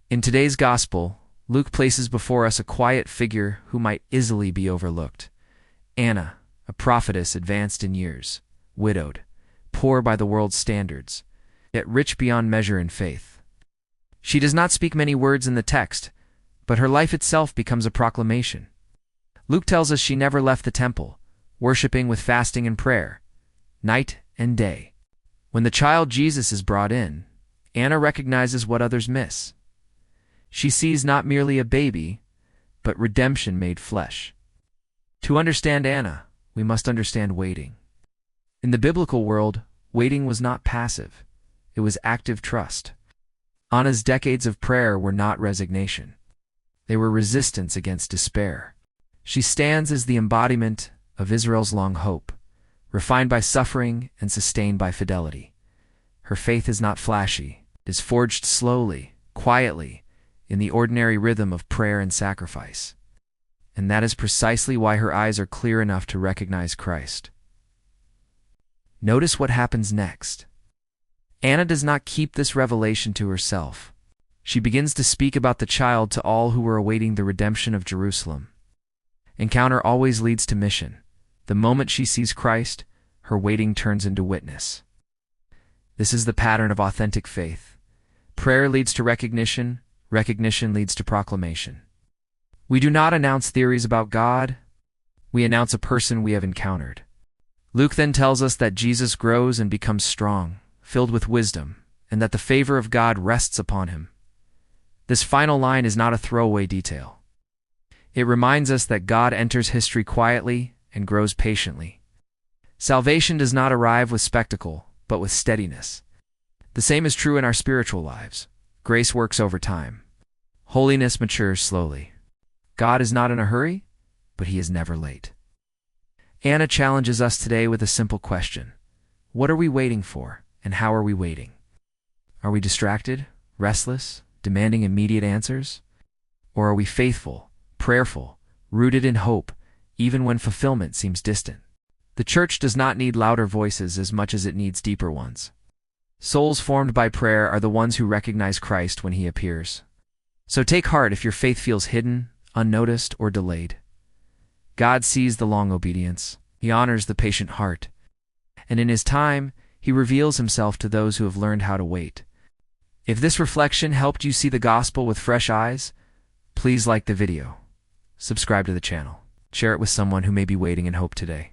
In today's Gospel, Luke places before us a quiet figure who might easily be overlooked. Anna, a prophetess advanced in years, widowed, poor by the world's standards, yet rich beyond measure in faith. She does not speak many words in the text, but her life itself becomes a proclamation. Luke tells us she never left the temple, worshiping with fasting and prayer, night and day. When the child Jesus is brought in, Anna recognizes what others miss. She sees not merely a baby, but redemption made flesh. To understand Anna, we must understand waiting. In the biblical world, waiting was not passive. It was active trust. Anna's decades of prayer were not resignation. They were resistance against despair. She stands as the embodiment of Israel's long hope, refined by suffering and sustained by fidelity. Her faith is not flashy. It is forged slowly, quietly, in the ordinary rhythm of prayer and sacrifice. And that is precisely why her eyes are clear enough to recognize Christ. Notice what happens next. Anna does not keep this revelation to herself. She begins to speak about the child to all who were awaiting the redemption of Jerusalem. Encounter always leads to mission. The moment she sees Christ, her waiting turns into witness. This is the pattern of authentic faith. Prayer leads to recognition, recognition leads to proclamation. We do not announce theories about God, we announce a person we have encountered. Luke then tells us that Jesus grows and becomes strong, filled with wisdom, and that the favor of God rests upon him. This final line is not a throwaway detail. It reminds us that God enters history quietly and grows patiently. Salvation does not arrive with spectacle, but with steadiness. The same is true in our spiritual lives. Grace works over time. Holiness matures slowly. God is not in a hurry, but he is never late. Anna challenges us today with a simple question. What are we waiting for, and how are we waiting? Are we distracted, restless, demanding immediate answers? Or are we faithful, prayerful, rooted in hope, even when fulfillment seems distant? The church does not need louder voices as much as it needs deeper ones. Souls formed by prayer are the ones who recognize Christ when he appears. So take heart if your faith feels hidden, unnoticed, or delayed. God sees the long obedience. He honors the patient heart. And in his time, he reveals himself to those who have learned how to wait. If this reflection helped you see the gospel with fresh eyes, please like the video. Subscribe to the channel. Share it with someone who may be waiting in hope today.